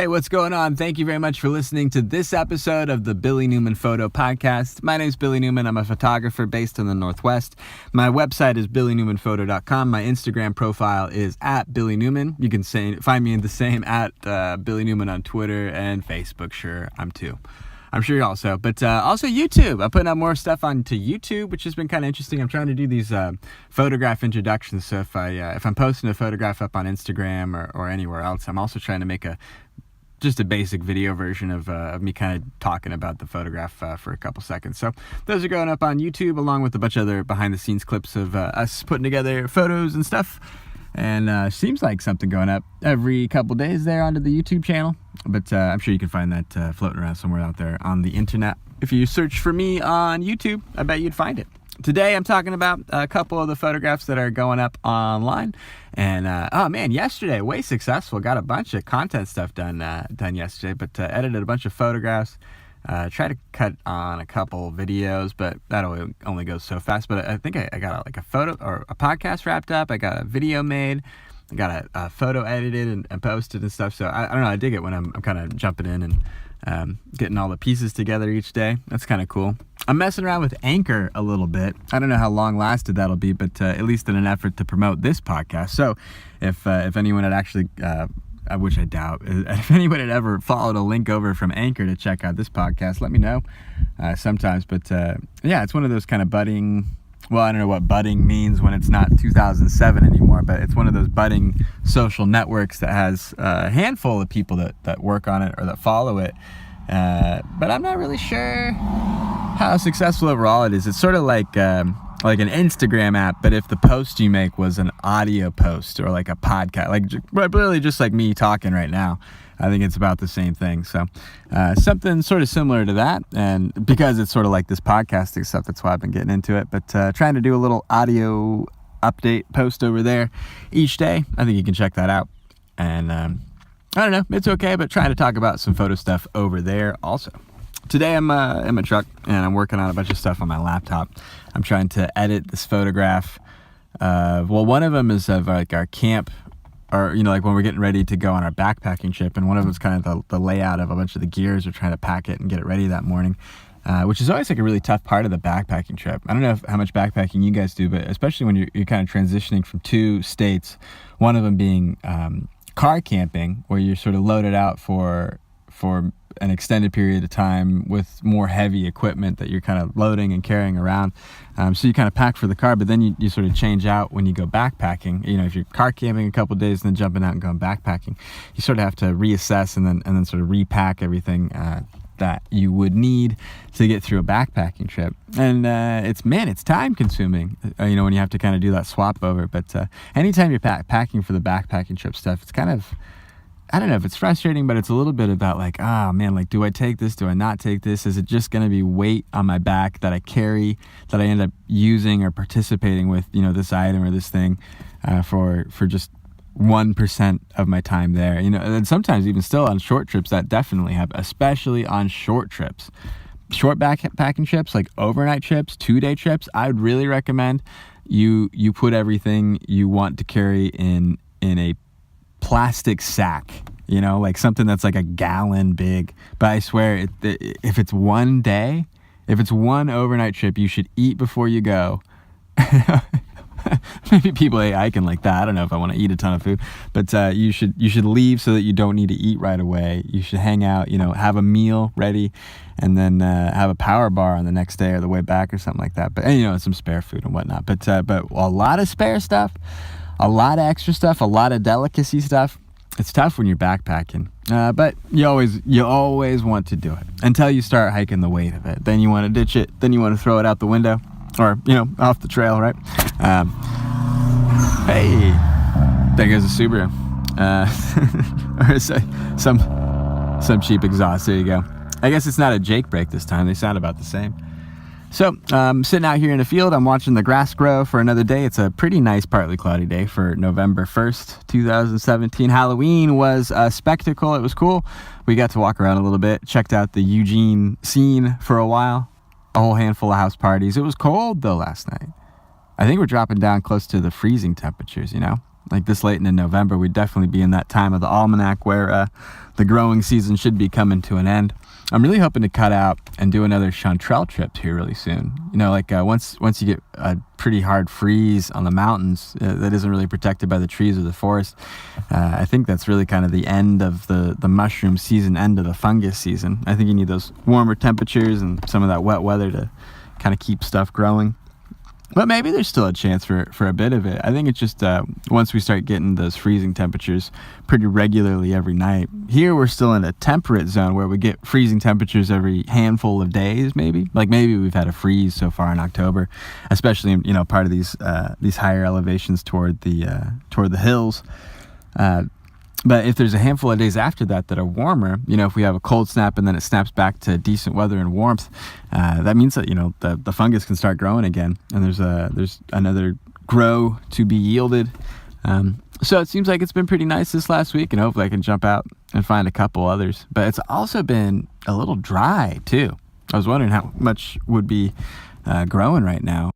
Hey, what's going on? Thank you very much for listening to this episode of the Billy Newman Photo Podcast. My name's Billy Newman. I'm a photographer based in the Northwest. My website is billynewmanphoto.com. My Instagram profile is at Billy Newman. You can find me in the same at Billy Newman on Twitter and Facebook. Sure, I'm sure you're also. But also YouTube. I'm putting out more stuff onto YouTube, which has been kind of interesting. I'm trying to do these photograph introductions. So if I'm posting a photograph up on Instagram or anywhere else, I'm also trying to make just a basic video version of me kind of talking about the photograph for a couple seconds. So those are going up on YouTube along with a bunch of other behind the scenes clips of us putting together photos and stuff. And seems like something going up every couple days there onto the YouTube channel. But I'm sure you can find that floating around somewhere out there on the internet. If you search for me on YouTube, I bet you'd find it. Today I'm talking about a couple of the photographs that are going up online. And oh man, yesterday, way successful. Got a bunch of content stuff done yesterday, but edited a bunch of photographs. Try to cut on a couple videos, but that only goes so fast. But I think I got a photo or a podcast wrapped up. I got a video made. I got a photo edited and posted and stuff. So I don't know. I dig it when I'm kind of jumping in and getting all the pieces together each day. That's kind of cool. I'm messing around with Anchor a little bit. I don't know how long lasted that'll be, but at least in an effort to promote this podcast. So if anyone had actually which I doubt, if anyone had ever followed a link over from Anchor to check out this podcast, let me know sometimes. But yeah, it's one of those kind of budding, well, I don't know what budding means when it's not 2007 anymore, but it's one of those budding social networks that has a handful of people that work on it or that follow it. But I'm not really sure how successful overall it is. It's sort of like an Instagram app, but if the post you make was an audio post or like a podcast, like really just like me talking right now, I think it's about the same thing. So something sort of similar to that. And because it's sort of like this podcasting stuff, that's why I've been getting into it. But trying to do a little audio update post over there each day. I think you can check that out. And I don't know, it's okay, but trying to talk about some photo stuff over there also. Today I'm in my truck and I'm working on a bunch of stuff on my laptop. I'm trying to edit this photograph. Well, one of them is of like our camp, or like when we're getting ready to go on our backpacking trip, and one of them is kind of the layout of a bunch of the gears. We're trying to pack it and get it ready that morning, which is always like a really tough part of the backpacking trip. I don't know how much backpacking you guys do, but especially when you're kind of transitioning from two states, one of them being car camping, where you're sort of loaded out for an extended period of time with more heavy equipment that you're kind of loading and carrying around. So you kind of pack for the car, but then you sort of change out when you go backpacking. If you're car camping a couple of days and then jumping out and going backpacking, you sort of have to reassess and then sort of repack everything that you would need to get through a backpacking trip. And it's time consuming, when you have to kind of do that swap over. But anytime you're packing for the backpacking trip stuff, it's kind of, I don't know if it's frustrating, but it's a little bit about like, oh man, like, do I take this? Do I not take this? Is it just going to be weight on my back that I carry, that I end up using or participating with, this item or this thing for just 1% of my time there? And sometimes even still on short trips that definitely happen, especially on short trips. Short backpacking trips, like overnight trips, 2-day trips, I would really recommend you put everything you want to carry in a plastic sack, like something that's like a gallon big. But I swear, if it's one day, if it's one overnight trip, you should eat before you go. Maybe people hate hiking like that. I don't know if I want to eat a ton of food, but you should leave so that you don't need to eat right away. You should hang out, have a meal ready, and then have a power bar on the next day or the way back or something like that. But and some spare food and whatnot. But a lot of spare stuff, a lot of extra stuff, a lot of delicacy stuff. It's tough when you're backpacking, but you always want to do it until you start hiking the weight of it. Then you want to ditch it. Then you want to throw it out the window, or off the trail, right? Hey, there goes a Subaru, or some cheap exhaust. There you go. I guess it's not a Jake brake this time. They sound about the same. So sitting out here in the field, I'm watching the grass grow for another day. It's a pretty nice, partly cloudy day for November 1st, 2017. Halloween was a spectacle. It was cool. We got to walk around a little bit, checked out the Eugene scene for a while, a whole handful of house parties. It was cold, though, last night. I think we're dropping down close to the freezing temperatures, like this late in November, we'd definitely be in that time of the almanac where the growing season should be coming to an end. I'm really hoping to cut out and do another chanterelle trip here really soon. You know, like once you get a pretty hard freeze on the mountains that isn't really protected by the trees or the forest, I think that's really kind of the end of the mushroom season, end of the fungus season. I think you need those warmer temperatures and some of that wet weather to kind of keep stuff growing. But maybe there's still a chance for a bit of it. I think it's just once we start getting those freezing temperatures pretty regularly every night. Here we're still in a temperate zone where we get freezing temperatures every handful of days, maybe. Like maybe we've had a freeze so far in October, especially in, you know, part of these higher elevations toward the hills. But if there's a handful of days after that are warmer, you know, if we have a cold snap and then it snaps back to decent weather and warmth, that means that, you know, the fungus can start growing again, and there's another grow to be yielded. So it seems like it's been pretty nice this last week, and hopefully I can jump out and find a couple others. But it's also been a little dry too. I was wondering how much would be growing right now.